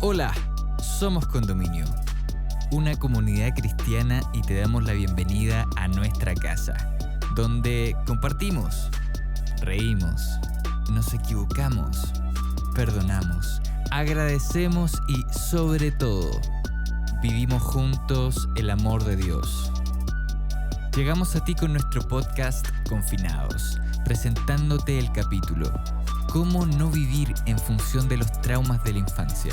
Hola, somos Condominio, una comunidad cristiana y te damos la bienvenida a nuestra casa, donde compartimos, reímos, nos equivocamos, perdonamos, agradecemos y sobre todo, vivimos juntos el amor de Dios. Llegamos a ti con nuestro podcast Confinados, presentándote el capítulo ¿Cómo no vivir en función de los traumas de la infancia?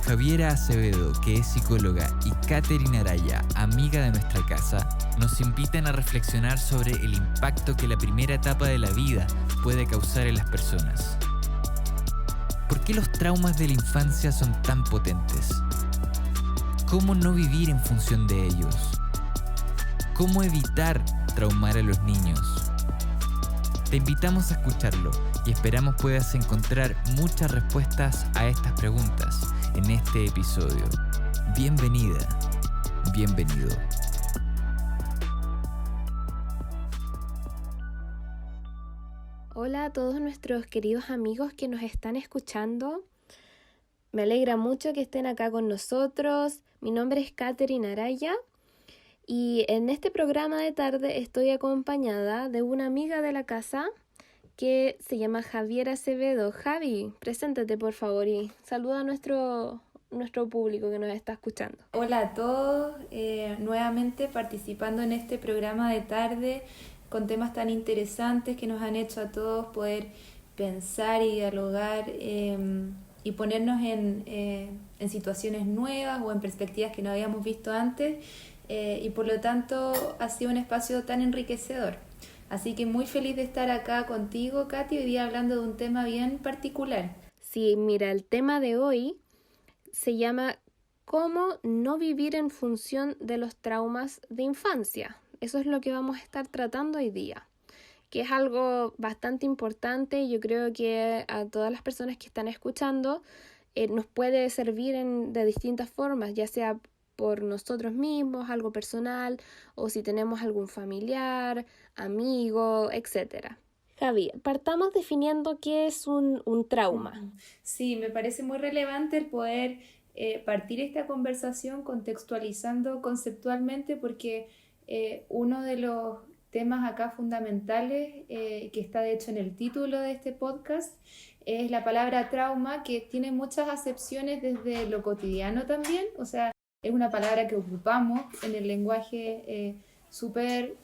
Javiera Acevedo, que es psicóloga, y Catherine Araya, amiga de nuestra casa, nos invitan a reflexionar sobre el impacto que la primera etapa de la vida puede causar en las personas. ¿Por qué los traumas de la infancia son tan potentes? ¿Cómo no vivir en función de ellos? ¿Cómo evitar traumar a los niños? Te invitamos a escucharlo y esperamos puedas encontrar muchas respuestas a estas preguntas en este episodio. Bienvenida, bienvenido. Hola a todos nuestros queridos amigos que nos están escuchando. Me alegra mucho que estén acá con nosotros. Mi nombre es Catherine Araya y en este programa de tarde estoy acompañada de una amiga de la casa que se llama Javiera Acevedo. Javi, preséntate por favor y saluda a nuestro público que nos está escuchando. Hola a todos, nuevamente participando en este programa de tarde con temas tan interesantes que nos han hecho a todos poder pensar y dialogar y ponernos en situaciones nuevas o en perspectivas que no habíamos visto antes y por lo tanto ha sido un espacio tan enriquecedor. Así que muy feliz de estar acá contigo, Katy, hoy día hablando de un tema bien particular. Sí, mira, el tema de hoy se llama ¿Cómo no vivir en función de los traumas de infancia? Eso es lo que vamos a estar tratando hoy día, que es algo bastante importante y yo creo que a todas las personas que están escuchando nos puede servir de distintas formas, ya sea por nosotros mismos, algo personal, o si tenemos algún familiar, amigo, etc. Javi, partamos definiendo qué es un trauma. Sí, me parece muy relevante el poder partir esta conversación contextualizando conceptualmente porque uno de los temas acá fundamentales que está de hecho en el título de este podcast es la palabra trauma, que tiene muchas acepciones desde lo cotidiano también, o sea, es una palabra que ocupamos en el lenguaje súper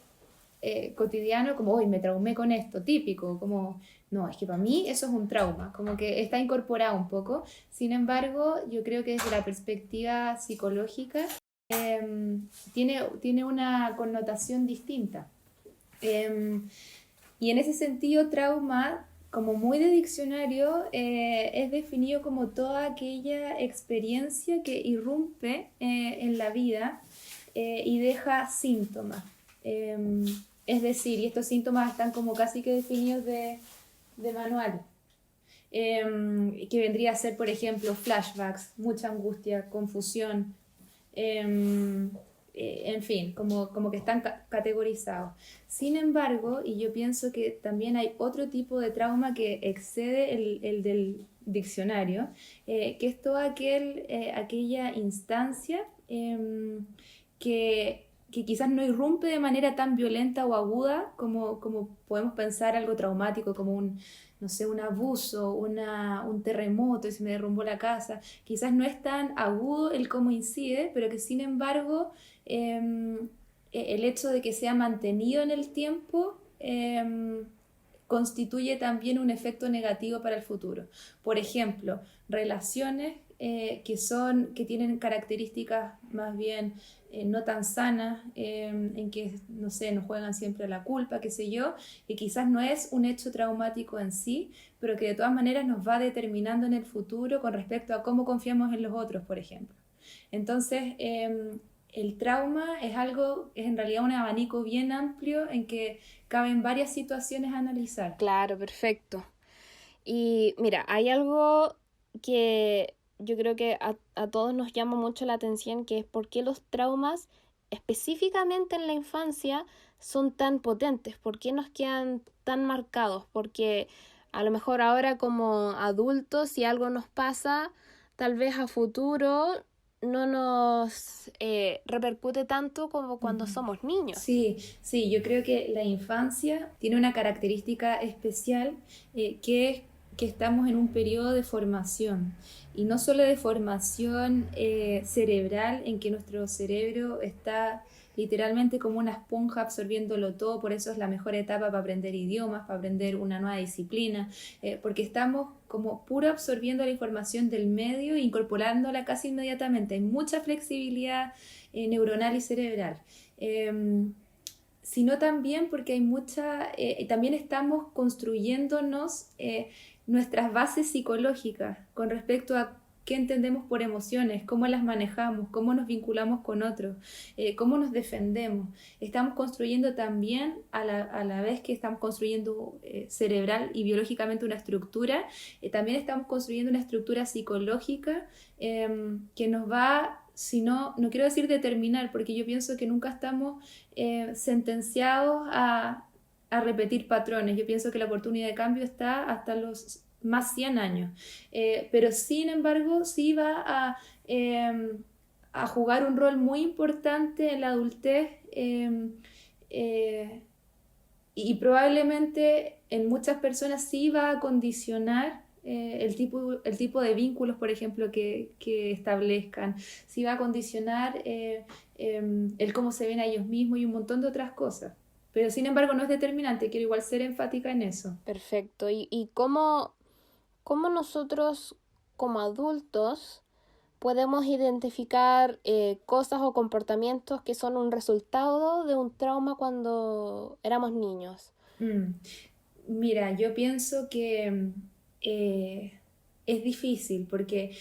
cotidiano, como hoy me traumé con esto, típico, como no, es que para mí eso es un trauma, como que está incorporado un poco. Sin embargo, yo creo que desde la perspectiva psicológica tiene una connotación distinta. Y en ese sentido, trauma, como muy de diccionario, es definido como toda aquella experiencia que irrumpe en la vida y deja síntomas. Es decir, y estos síntomas están como casi que definidos de manual, que vendría a ser, por ejemplo, flashbacks, mucha angustia, confusión, en fin, como que están categorizados. Sin embargo, y yo pienso que también hay otro tipo de trauma que excede el del diccionario, que es toda aquella instancia que quizás no irrumpe de manera tan violenta o aguda como podemos pensar algo traumático como un abuso, un terremoto y se me derrumbó la casa. Quizás no es tan agudo el cómo incide, pero que sin embargo el hecho de que sea mantenido en el tiempo constituye también un efecto negativo para el futuro. Por ejemplo, relaciones que tienen características más bien no tan sanas, en que, no sé, nos juegan siempre a la culpa, qué sé yo, y quizás no es un hecho traumático en sí, pero que de todas maneras nos va determinando en el futuro con respecto a cómo confiamos en los otros, por ejemplo. Entonces, el trauma es en realidad un abanico bien amplio en que caben varias situaciones a analizar. Claro, perfecto. Y mira, hay algo que yo creo que a todos nos llama mucho la atención, que es por qué los traumas, específicamente en la infancia, son tan potentes, por qué nos quedan tan marcados, porque a lo mejor ahora como adultos, si algo nos pasa, tal vez a futuro no nos repercute tanto como cuando somos niños. Sí, sí, yo creo que la infancia tiene una característica especial, que es que estamos en un periodo de formación, y no solo de formación cerebral, en que nuestro cerebro está literalmente como una esponja absorbiéndolo todo. Por eso es la mejor etapa para aprender idiomas, para aprender una nueva disciplina, porque estamos como puro absorbiendo la información del medio e incorporándola casi inmediatamente. Hay mucha flexibilidad neuronal y cerebral. Sino también porque hay también estamos construyéndonos nuestras bases psicológicas con respecto a qué entendemos por emociones, cómo las manejamos, cómo nos vinculamos con otros, cómo nos defendemos. Estamos construyendo también, a la vez que estamos construyendo cerebral y biológicamente una estructura, también estamos construyendo una estructura psicológica que nos va, si no quiero decir determinar, porque yo pienso que nunca estamos sentenciados a repetir patrones. Yo pienso que la oportunidad de cambio está hasta los más 100 años, pero sin embargo sí va a jugar un rol muy importante en la adultez, y probablemente en muchas personas sí va a condicionar el tipo de vínculos, por ejemplo, que establezcan, sí va a condicionar el cómo se ven a ellos mismos y un montón de otras cosas. Pero sin embargo no es determinante, quiero igual ser enfática en eso. Perfecto. ¿Y cómo nosotros como adultos podemos identificar cosas o comportamientos que son un resultado de un trauma cuando éramos niños? Mira, yo pienso que es difícil, porque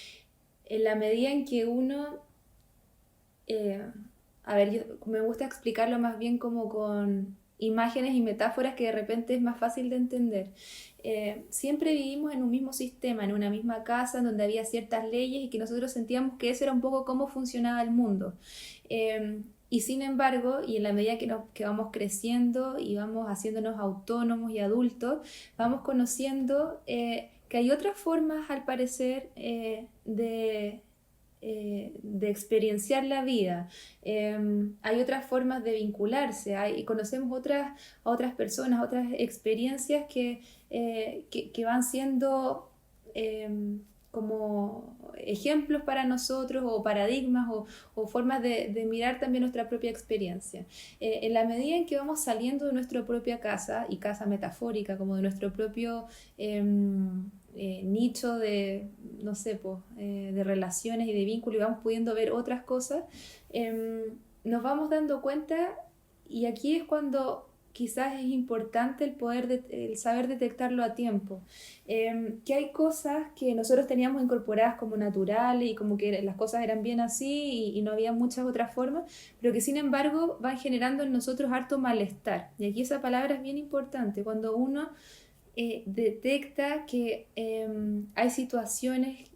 en la medida en que uno... me gusta explicarlo más bien como con imágenes y metáforas, que de repente es más fácil de entender. Siempre vivimos en un mismo sistema, en una misma casa, en donde había ciertas leyes y que nosotros sentíamos que eso era un poco cómo funcionaba el mundo. Y sin embargo, y en la medida que vamos creciendo y vamos haciéndonos autónomos y adultos, vamos conociendo que hay otras formas, al parecer, de experienciar la vida. Hay otras formas de vincularse, y conocemos a otras personas, otras experiencias que van siendo como ejemplos para nosotros, o paradigmas, o formas de mirar también nuestra propia experiencia. En la medida en que vamos saliendo de nuestra propia casa, y casa metafórica, como de nuestro propio nicho de, no sé, de relaciones y de vínculos, y vamos pudiendo ver otras cosas, nos vamos dando cuenta, y aquí es cuando quizás es importante el saber detectarlo a tiempo, que hay cosas que nosotros teníamos incorporadas como naturales, y como que las cosas eran bien así, y no había muchas otras formas, pero que sin embargo van generando en nosotros harto malestar. Y aquí esa palabra es bien importante, cuando uno detecta que hay situaciones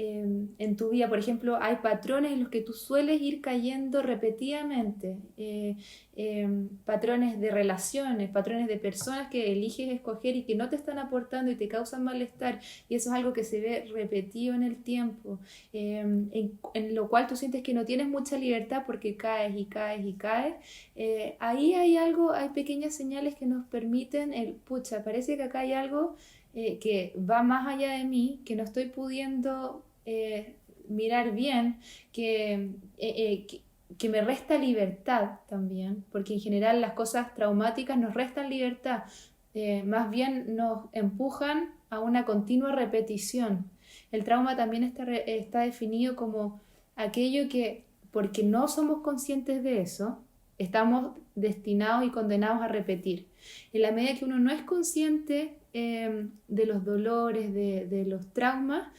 en tu vida, por ejemplo, hay patrones en los que tú sueles ir cayendo repetidamente, patrones de relaciones, patrones de personas que eliges escoger y que no te están aportando y te causan malestar, y eso es algo que se ve repetido en el tiempo, en lo cual tú sientes que no tienes mucha libertad porque caes y caes y caes. Ahí hay pequeñas señales que nos permiten pucha, parece que acá hay algo que va más allá de mí, que no estoy pudiendo mirar bien, que me resta libertad también, porque en general las cosas traumáticas nos restan libertad, más bien nos empujan a una continua repetición. El trauma también está definido como aquello que, porque no somos conscientes de eso, estamos destinados y condenados a repetir. En la medida que uno no es consciente de los dolores, de los traumas,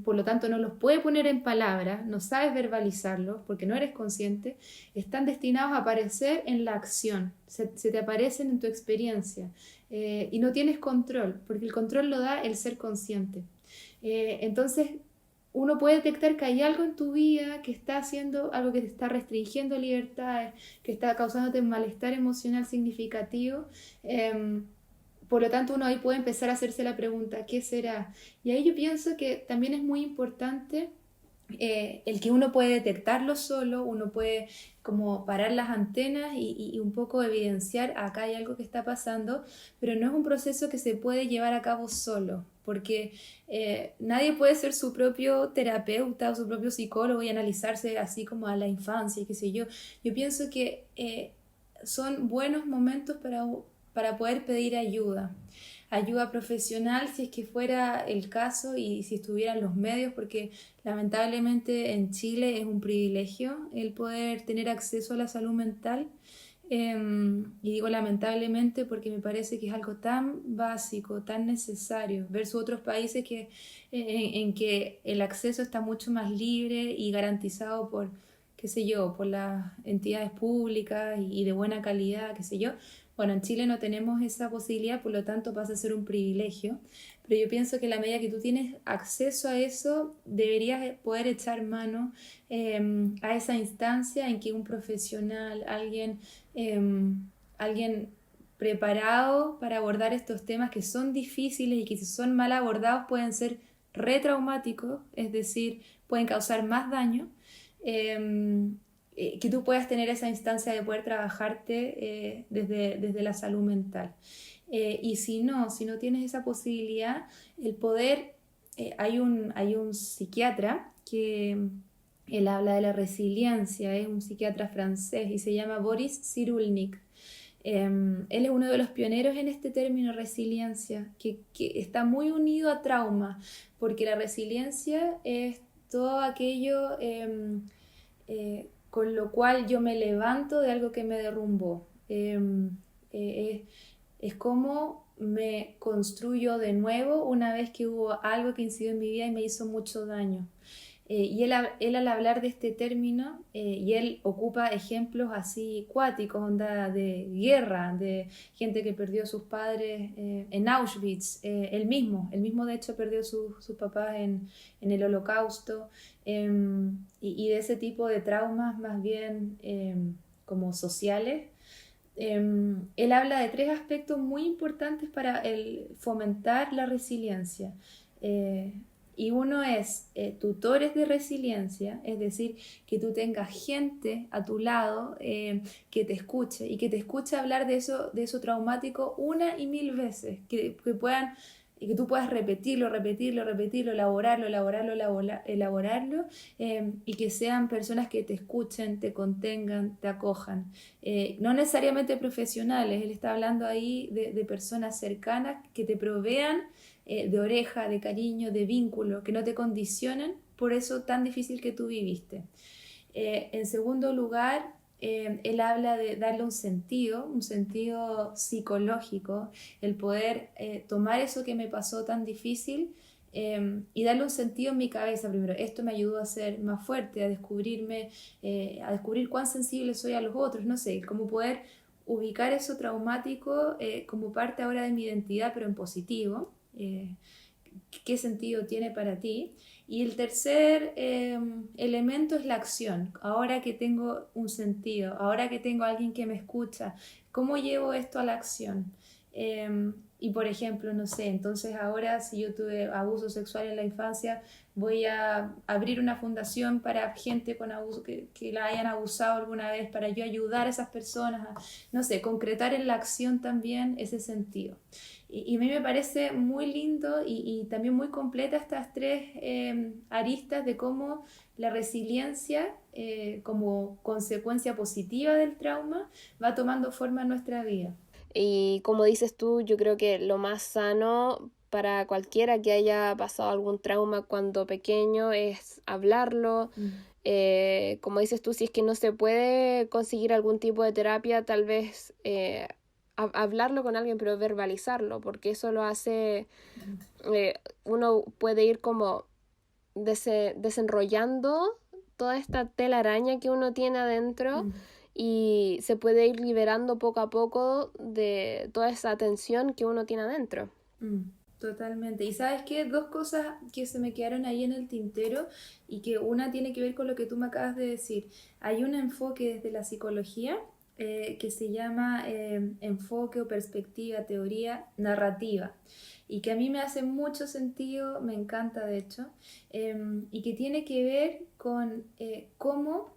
por lo tanto no los puede poner en palabras, no sabes verbalizarlos porque no eres consciente, están destinados a aparecer en la acción, se te aparecen en tu experiencia, y no tienes control, porque el control lo da el ser consciente. Entonces uno puede detectar que hay algo en tu vida que está haciendo algo, que te está restringiendo libertades, que está causándote malestar emocional significativo, Por lo tanto, uno ahí puede empezar a hacerse la pregunta, ¿qué será? Y ahí yo pienso que también es muy importante el que uno puede detectarlo solo, uno puede como parar las antenas y un poco evidenciar acá hay algo que está pasando, pero no es un proceso que se puede llevar a cabo solo, porque nadie puede ser su propio terapeuta o su propio psicólogo y analizarse así como a la infancia y qué sé yo. Yo pienso que son buenos momentos para poder pedir ayuda profesional si es que fuera el caso y si estuvieran los medios, porque lamentablemente en Chile es un privilegio el poder tener acceso a la salud mental. Y digo lamentablemente porque me parece que es algo tan básico, tan necesario, versus otros países en que el acceso está mucho más libre y garantizado por, qué sé yo, por las entidades públicas y de buena calidad, qué sé yo. Bueno, en Chile no tenemos esa posibilidad, por lo tanto pasa a ser un privilegio, pero yo pienso que a la medida que tú tienes acceso a eso, deberías poder echar mano a esa instancia en que un profesional, alguien preparado para abordar estos temas que son difíciles y que si son mal abordados pueden ser retraumáticos, es decir, pueden causar más daño. Que tú puedas tener esa instancia de poder trabajarte desde la salud mental. Y si no tienes esa posibilidad, el poder, hay un psiquiatra que él habla de la resiliencia, es un psiquiatra francés y se llama Boris Cyrulnik. Él es uno de los pioneros en este término resiliencia, que está muy unido a trauma, porque la resiliencia es todo aquello con lo cual yo me levanto de algo que me derrumbó. Es como me construyo de nuevo una vez que hubo algo que incidió en mi vida y me hizo mucho daño. Y él al hablar de este término, y él ocupa ejemplos así cuáticos, onda de guerra, de gente que perdió a sus padres en Auschwitz, él mismo de hecho perdió sus papás en el Holocausto, y de ese tipo de traumas más bien como sociales. Él habla de tres aspectos muy importantes para fomentar la resiliencia. Y uno es tutores de resiliencia, es decir, que tú tengas gente a tu lado que te escuche y que te escuche hablar de eso traumático una y mil veces, y que tú puedas repetirlo, elaborarlo, y que sean personas que te escuchen, te contengan, te acojan. No necesariamente profesionales, él está hablando ahí de personas cercanas que te provean de oreja, de cariño, de vínculo, que no te condicionen por eso tan difícil que tú viviste. En segundo lugar, él habla de darle un sentido psicológico, el poder tomar eso que me pasó tan difícil y darle un sentido en mi cabeza primero. Esto me ayudó a ser más fuerte, a descubrirme, a descubrir cuán sensible soy a los otros, no sé, cómo poder ubicar eso traumático como parte ahora de mi identidad, pero en positivo. ¿Qué sentido tiene para ti? Y el tercer elemento es la acción. Ahora que tengo un sentido, ahora que tengo a alguien que me escucha, ¿cómo llevo esto a la acción? Y por ejemplo, no sé, entonces ahora si yo tuve abuso sexual en la infancia, voy a abrir una fundación para gente con abuso, que la hayan abusado alguna vez, para yo ayudar a esas personas a, no sé, concretar en la acción también ese sentido. Y a mí me parece muy lindo y también muy completa estas tres aristas de cómo la resiliencia, como consecuencia positiva del trauma, va tomando forma en nuestra vida. Y como dices tú, yo creo que lo más sano para cualquiera que haya pasado algún trauma cuando pequeño es hablarlo. Como dices tú, si es que no se puede conseguir algún tipo de terapia, tal vez hablarlo con alguien, pero verbalizarlo, porque eso lo hace, uno puede ir como desenrollando toda esta telaraña que uno tiene adentro. Y se puede ir liberando poco a poco de toda esa tensión que uno tiene adentro. Totalmente. Y sabes qué, dos cosas que se me quedaron ahí en el tintero y que una tiene que ver con lo que tú me acabas de decir. Hay un enfoque desde la psicología que se llama enfoque o perspectiva, teoría narrativa, y que a mí me hace mucho sentido, me encanta de hecho, y que tiene que ver con cómo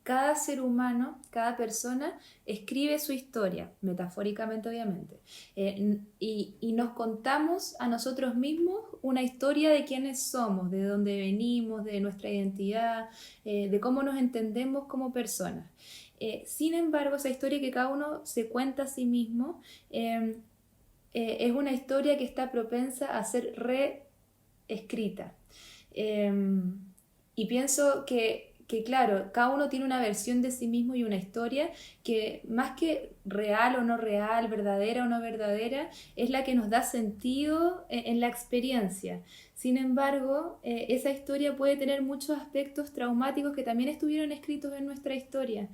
cada ser humano, cada persona escribe su historia, metafóricamente obviamente, y nos contamos a nosotros mismos una historia de quiénes somos, de dónde venimos, de nuestra identidad, de cómo nos entendemos como personas. Sin embargo, esa historia que cada uno se cuenta a sí mismo es una historia que está propensa a ser reescrita. Y pienso claro, cada uno tiene una versión de sí mismo y una historia que más que real o no real, verdadera o no verdadera, es la que nos da sentido en la experiencia. Sin embargo, esa historia puede tener muchos aspectos traumáticos que también estuvieron escritos en nuestra historia.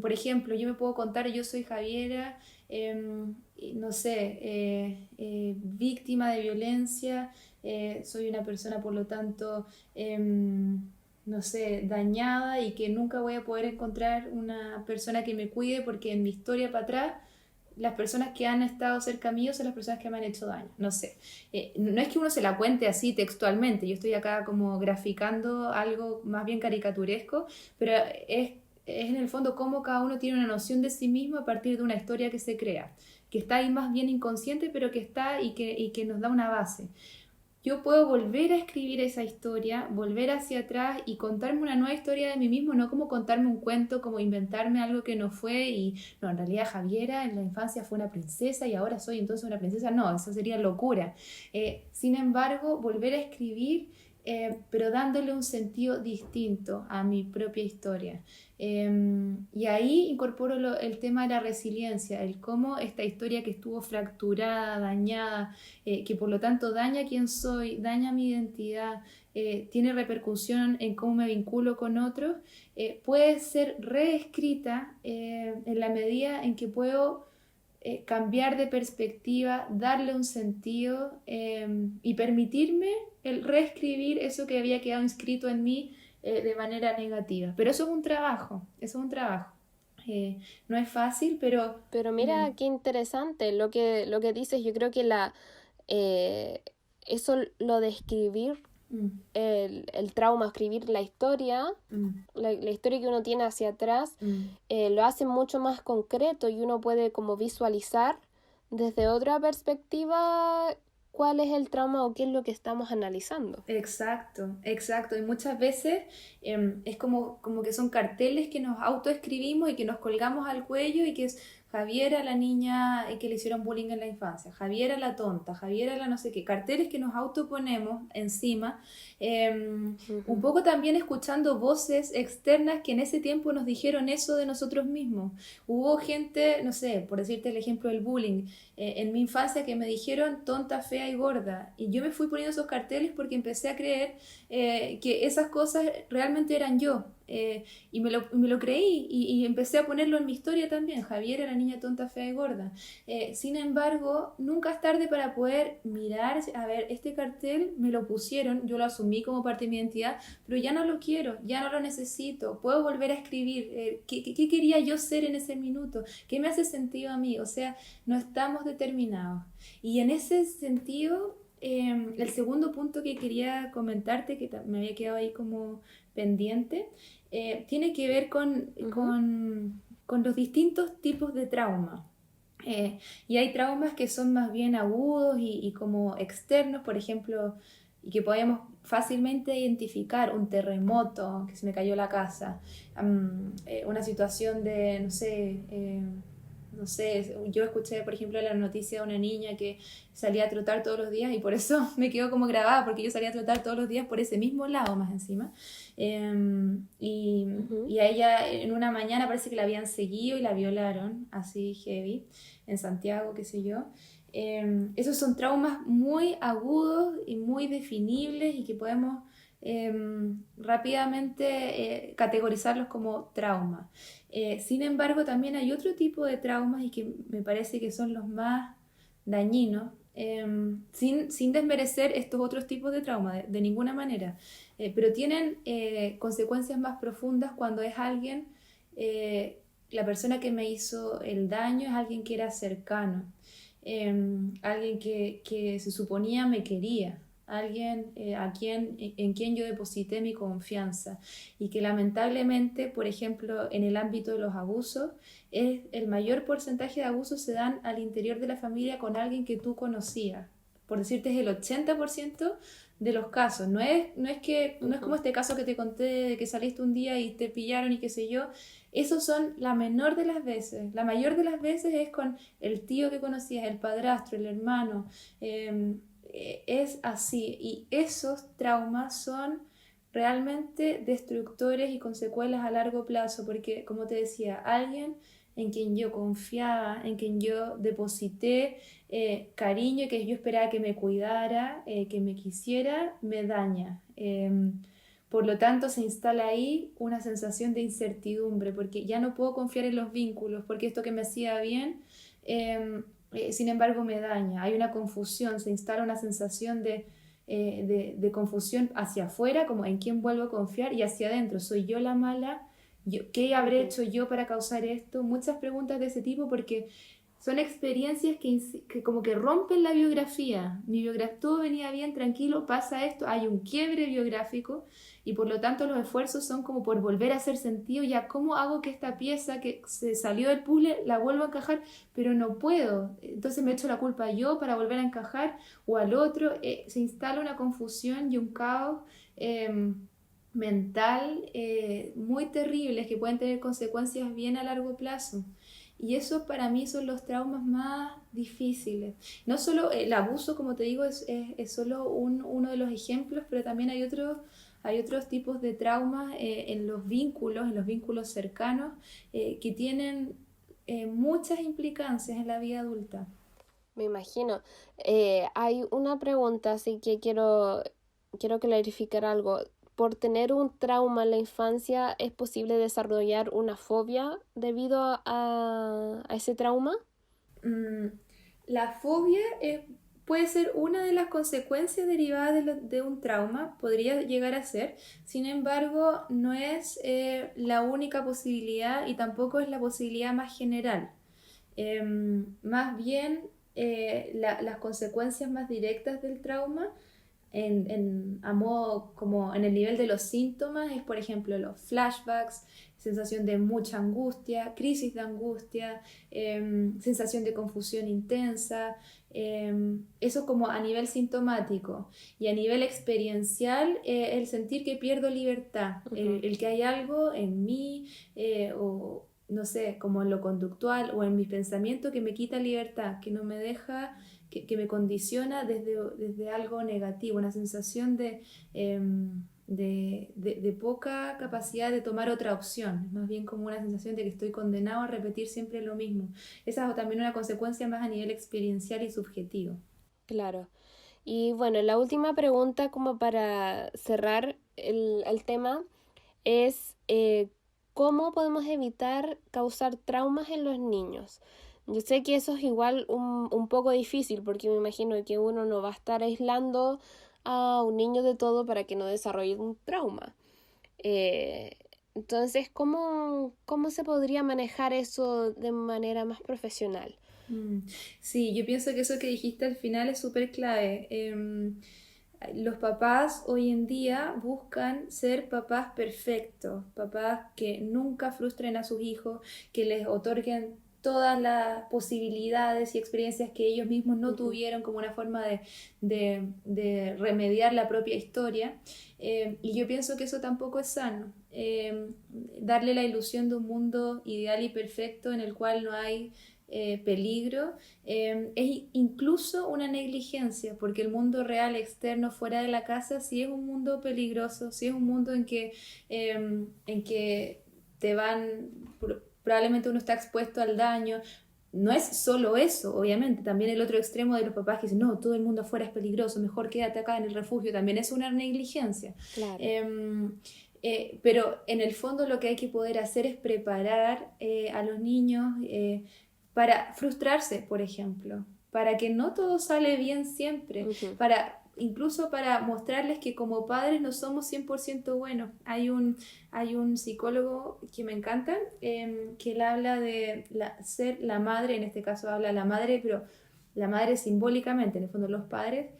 Por ejemplo, yo me puedo contar, yo soy Javiera, no sé, víctima de violencia, soy una persona, por lo tanto, no sé, dañada, y que nunca voy a poder encontrar una persona que me cuide porque en mi historia para atrás las personas que han estado cerca mío son las personas que me han hecho daño, no sé. No es que uno se la cuente así textualmente, yo estoy acá como graficando algo más bien caricaturesco, pero es en el fondo cómo cada uno tiene una noción de sí mismo a partir de una historia que se crea, que está ahí más bien inconsciente, pero que está y que nos da una base. Yo puedo volver a escribir esa historia, volver hacia atrás y contarme una nueva historia de mí mismo, no como contarme un cuento, como inventarme algo que no fue y no, en realidad Javiera en la infancia fue una princesa y ahora soy entonces una princesa. No, eso sería locura. Sin embargo, volver a escribir, pero dándole un sentido distinto a mi propia historia. Y ahí incorporo el tema de la resiliencia, el cómo esta historia que estuvo fracturada, dañada, que por lo tanto daña quién soy, daña mi identidad, tiene repercusión en cómo me vinculo con otros, puede ser reescrita en la medida en que puedo cambiar de perspectiva, darle un sentido y permitirme el reescribir eso que había quedado inscrito en mí de manera negativa. Pero eso es un trabajo, eso es un trabajo. No es fácil, pero... Pero mira qué interesante lo que dices. Yo creo que eso, lo de escribir el trauma, escribir la historia, la historia que uno tiene hacia atrás, lo hace mucho más concreto y uno puede como visualizar desde otra perspectiva cuál es el trauma o qué es lo que estamos analizando. Exacto, exacto. Y muchas veces es como que son carteles que nos autoescribimos y que nos colgamos al cuello, y que es Javiera la niña que le hicieron bullying en la infancia, Javiera la tonta, Javiera la no sé qué, carteles que nos autoponemos encima, un poco también escuchando voces externas que en ese tiempo nos dijeron eso de nosotros mismos. Hubo gente, no sé, por decirte el ejemplo del bullying, en mi infancia, que me dijeron tonta, fea y gorda, y yo me fui poniendo esos carteles porque empecé a creer que esas cosas realmente eran yo. Y me lo creí y empecé a ponerlo en mi historia también. Javier era niña tonta, fea y gorda. Sin embargo, nunca es tarde para poder mirar, a ver, este cartel me lo pusieron, yo lo asumí como parte de mi identidad, pero ya no lo quiero, ya no lo necesito, puedo volver a escribir. ¿Qué quería yo ser en ese minuto? ¿Qué me hace sentido a mí? O sea, no estamos determinados. Y en ese sentido, el segundo punto que quería comentarte, que me había quedado ahí como pendiente, tiene que ver con los distintos tipos de trauma. Y hay traumas que son más bien agudos y como externos, por ejemplo, y que podemos fácilmente identificar: un terremoto, que se me cayó la casa, una situación de, no sé, yo escuché, por ejemplo, la noticia de una niña que salía a trotar todos los días, y por eso me quedó como grabada, porque yo salía a trotar todos los días por ese mismo lado más encima. Y a ella en una mañana parece que la habían seguido y la violaron, así heavy, en Santiago, qué sé yo. Esos son traumas muy agudos y muy definibles, y que podemos rápidamente categorizarlos como traumas. Sin embargo, también hay otro tipo de traumas, y que me parece que son los más dañinos, sin desmerecer estos otros tipos de traumas de ninguna manera, pero tienen consecuencias más profundas cuando es alguien la persona que me hizo el daño es alguien que era cercano, alguien que se suponía me quería, alguien en quien yo deposité mi confianza y que lamentablemente, por ejemplo, en el ámbito de los abusos, el mayor porcentaje de abusos se dan al interior de la familia con alguien que tú conocías. Por decirte, es el 80% de los casos. No es como este caso que te conté de que saliste un día y te pillaron y qué sé yo. Esos son la menor de las veces. La mayor de las veces es con el tío que conocías, el padrastro, el hermano. Es así. Y esos traumas son realmente destructores y con secuelas a largo plazo, porque, como te decía, alguien en quien yo confiaba, en quien yo deposité cariño, que yo esperaba que me cuidara, que me quisiera, me daña. Por lo tanto, se instala ahí una sensación de incertidumbre, porque ya no puedo confiar en los vínculos, porque esto que me hacía bien, sin embargo, me daña. Hay una confusión, se instala una sensación de confusión hacia afuera, como en quién vuelvo a confiar, y hacia adentro, ¿soy yo la mala? ¿Qué habré hecho yo para causar esto? Muchas preguntas de ese tipo, porque son experiencias que como que rompen la biografía. Todo venía bien, tranquilo, pasa esto, hay un quiebre biográfico y por lo tanto los esfuerzos son como por volver a hacer sentido. Ya, ¿cómo hago que esta pieza que se salió del puzzle la vuelva a encajar? Pero no puedo. Entonces me echo la culpa yo para volver a encajar o al otro. Se instala una confusión y un caos mental muy terribles que pueden tener consecuencias bien a largo plazo. Y eso para mí son los traumas más difíciles. No solo el abuso, como te digo, es solo uno de los ejemplos, pero también hay otros tipos de traumas en los vínculos cercanos, que tienen muchas implicancias en la vida adulta. Me imagino. Hay una pregunta, así que quiero clarificar algo. ¿Por tener un trauma en la infancia es posible desarrollar una fobia debido a ese trauma? Mm, la fobia puede ser una de las consecuencias derivadas de un trauma, podría llegar a ser. Sin embargo, no es la única posibilidad y tampoco es la posibilidad más general. Más bien, las consecuencias más directas del trauma a modo como en el nivel de los síntomas es, por ejemplo, los flashbacks, sensación de mucha angustia, crisis de angustia, sensación de confusión intensa, eso como a nivel sintomático. Y a nivel experiencial, el sentir que pierdo libertad, el que hay algo en mí, o no sé, como en lo conductual o en mi pensamiento que me quita libertad, que no me deja, que me condiciona desde algo negativo, una sensación de poca capacidad de tomar otra opción, más bien como una sensación de que estoy condenado a repetir siempre lo mismo. Esa es también una consecuencia más a nivel experiencial y subjetivo. Claro. Y bueno, la última pregunta como para cerrar el tema es ¿cómo podemos evitar causar traumas en los niños? Yo sé que eso es igual un poco difícil porque me imagino que uno no va a estar aislando a un niño de todo para que no desarrolle un trauma. Entonces, ¿cómo se podría manejar eso de manera más profesional? Sí, yo pienso que eso que dijiste al final es súper clave. Los papás hoy en día buscan ser papás perfectos, papás que nunca frustren a sus hijos, que les otorguen todas las posibilidades y experiencias que ellos mismos no tuvieron como una forma de remediar la propia historia. Y yo pienso que eso tampoco es sano. Darle la ilusión de un mundo ideal y perfecto en el cual no hay peligro, es incluso una negligencia, porque el mundo real externo fuera de la casa sí es un mundo peligroso, sí es un mundo en que probablemente uno está expuesto al daño. No es solo eso, obviamente, también el otro extremo de los papás que dicen, no, todo el mundo afuera es peligroso, mejor quédate acá en el refugio, también es una negligencia. Claro. Pero en el fondo lo que hay que poder hacer es preparar a los niños para frustrarse, por ejemplo, para que no todo sale bien siempre, para incluso para mostrarles que como padres no somos 100% buenos. Hay un psicólogo que me encanta, que él habla de ser la madre, en este caso habla de la madre, pero la madre simbólicamente, en el fondo los padres,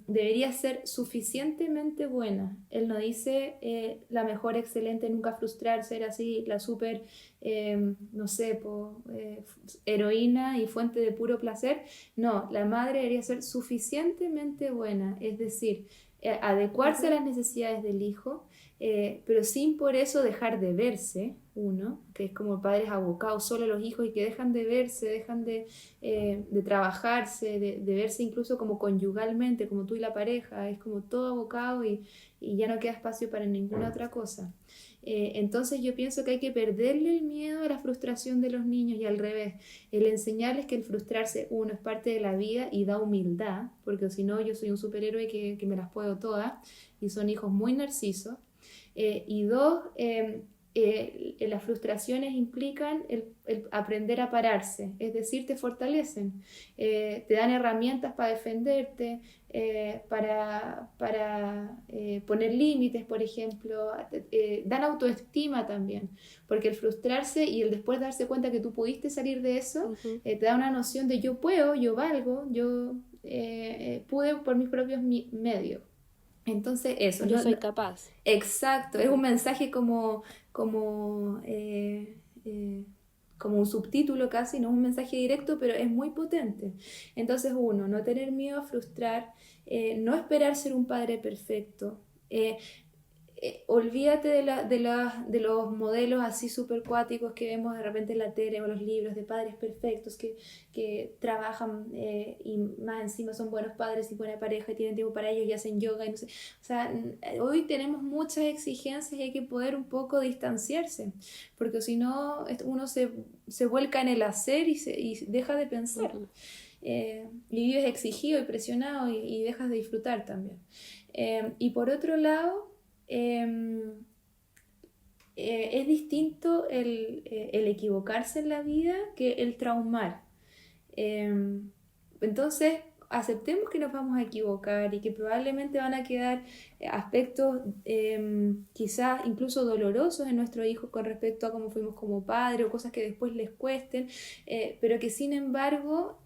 debería ser suficientemente buena. Él no dice la mejor, excelente, nunca frustrarse, ser así, la súper, no sé, heroína y fuente de puro placer. No, la madre debería ser suficientemente buena, es decir, adecuarse a las necesidades del hijo, pero sin por eso dejar de verse, uno, que es como padres abocados solo a los hijos y que dejan de verse, dejan de trabajarse, de verse incluso como conyugalmente, como tú y la pareja, es como todo abocado y ya no queda espacio para ninguna otra cosa. Entonces yo pienso que hay que perderle el miedo a la frustración de los niños y al revés, el enseñarles que el frustrarse, uno, es parte de la vida y da humildad, porque si no yo soy un superhéroe que me las puedo todas y son hijos muy narcisos. Y dos, las frustraciones implican el aprender a pararse, es decir, te fortalecen, te dan herramientas para defenderte, para poner límites, por ejemplo, dan autoestima también, porque el frustrarse y el después darse cuenta que tú pudiste salir de eso, te da una noción de yo puedo, yo valgo, yo pude por mis propios medios. Entonces eso. Yo soy capaz. Exacto, es un mensaje como un subtítulo casi, no es un mensaje directo, pero es muy potente. Entonces uno, no tener miedo a frustrar, no esperar ser un padre perfecto, olvídate de los modelos así súper cuáticos que vemos de repente en la tele o los libros de padres perfectos que trabajan y más encima son buenos padres y buena pareja y tienen tiempo para ellos y hacen yoga y no sé. O sea, hoy tenemos muchas exigencias y hay que poder un poco distanciarse, porque si no uno se vuelca en el hacer y deja de pensar. Y vives exigido y presionado y dejas de disfrutar también. Y por otro lado, es distinto el equivocarse en la vida que el traumar. Entonces, aceptemos que nos vamos a equivocar y que probablemente van a quedar aspectos quizás incluso dolorosos en nuestro hijo con respecto a cómo fuimos como padre o cosas que después les cuesten, pero que sin embargo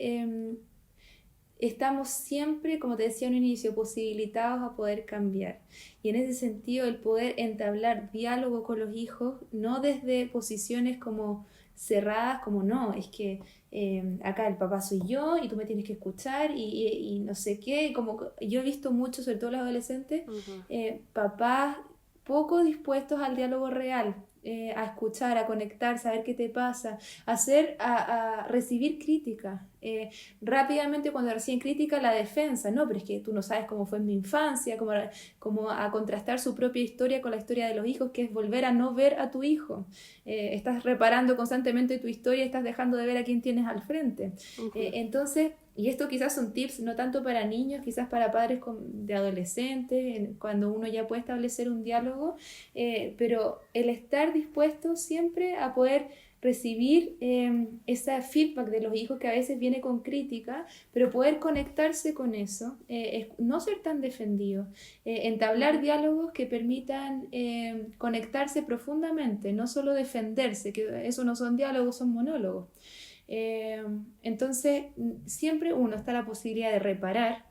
estamos siempre, como te decía en un inicio, posibilitados a poder cambiar. Y en ese sentido, el poder entablar diálogo con los hijos, no desde posiciones como cerradas, como no, es que acá el papá soy yo y tú me tienes que escuchar y no sé qué. Como yo he visto mucho, sobre todo los adolescentes, papás poco dispuestos al diálogo real. A escuchar, a conectar, saber qué te pasa, a recibir crítica. Rápidamente cuando reciben crítica, la defensa, no, pero es que tú no sabes cómo fue en mi infancia, como a contrastar su propia historia con la historia de los hijos, que es volver a no ver a tu hijo. Estás reparando constantemente tu historia y estás dejando de ver a quién tienes al frente. Entonces, y esto quizás son tips no tanto para niños, quizás para padres de adolescentes, cuando uno ya puede establecer un diálogo, pero el estar dispuesto siempre a poder recibir ese feedback de los hijos que a veces viene con crítica, pero poder conectarse con eso, no ser tan defendido, entablar diálogos que permitan conectarse profundamente, no solo defenderse, que eso no son diálogos, son monólogos. Entonces siempre uno está la posibilidad de reparar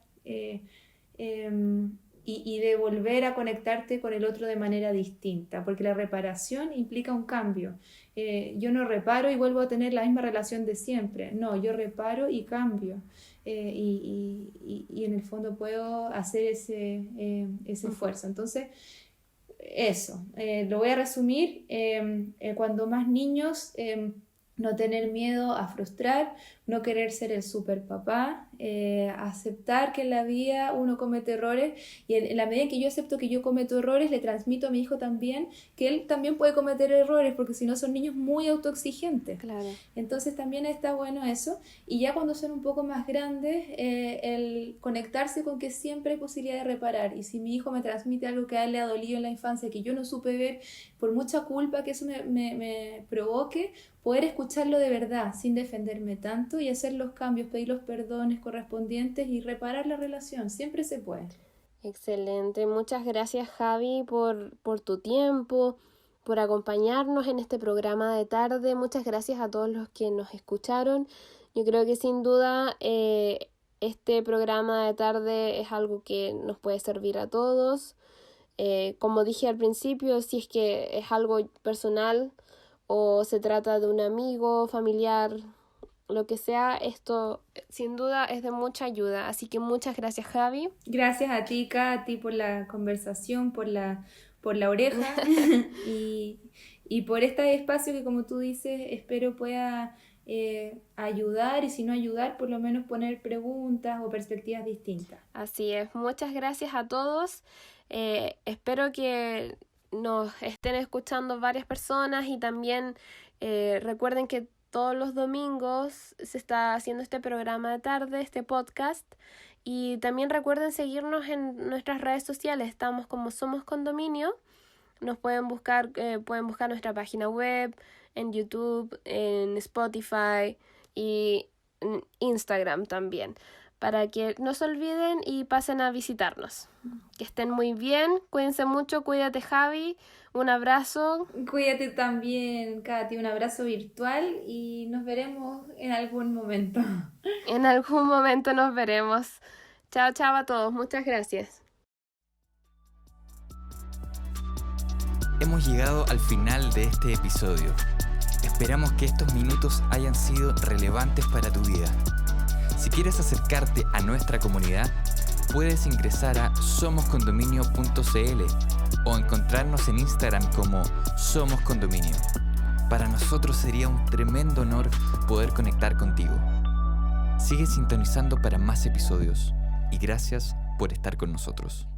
y de volver a conectarte con el otro de manera distinta, porque la reparación implica un cambio. Yo no reparo y vuelvo a tener la misma relación de siempre, no, yo reparo y cambio. Y en el fondo puedo hacer ese esfuerzo. Entonces eso, lo voy a resumir. Cuando más niños, no tener miedo a frustrar, no querer ser el super papá, aceptar que en la vida uno comete errores y en la medida en que yo acepto que yo cometo errores, le transmito a mi hijo también que él también puede cometer errores, porque si no son niños muy autoexigentes. Claro. Entonces también está bueno eso, y ya cuando son un poco más grandes, el conectarse con que siempre hay posibilidad de reparar, y si mi hijo me transmite algo que a él le ha dolido en la infancia, que yo no supe ver, por mucha culpa que eso me provoque, poder escucharlo de verdad, sin defenderme tanto, y hacer los cambios, pedir los perdones, correspondientes y reparar la relación. Siempre se puede. Excelente. Muchas gracias, Javi, por tu tiempo, por acompañarnos en este programa de tarde. Muchas gracias a todos los que nos escucharon. Yo creo que sin duda este programa de tarde es algo que nos puede servir a todos. Como dije al principio, si es que es algo personal o se trata de un amigo, familiar, lo que sea, esto sin duda es de mucha ayuda. Así que muchas gracias, Javi. Gracias a ti, Katy, por la conversación, por la oreja y por este espacio que, como tú dices, espero pueda ayudar, y si no ayudar, por lo menos poner preguntas o perspectivas distintas. Así es. Muchas gracias a todos. Espero que nos estén escuchando varias personas y también recuerden que todos los domingos se está haciendo este programa de tarde, este podcast, y también recuerden seguirnos en nuestras redes sociales. Estamos como Somos Condominio. Nos pueden buscar nuestra página web, en YouTube, en Spotify y en Instagram también, para que no se olviden y pasen a visitarnos. Que estén muy bien, cuídense mucho, cuídate, Javi, un abrazo. Cuídate también, Katy, un abrazo virtual y nos veremos en algún momento. En algún momento nos veremos. Chao, chao a todos, muchas gracias. Hemos llegado al final de este episodio. Esperamos que estos minutos hayan sido relevantes para tu vida. Si quieres acercarte a nuestra comunidad, puedes ingresar a somoscondominio.cl o encontrarnos en Instagram como Somos Condominio. Para nosotros sería un tremendo honor poder conectar contigo. Sigue sintonizando para más episodios y gracias por estar con nosotros.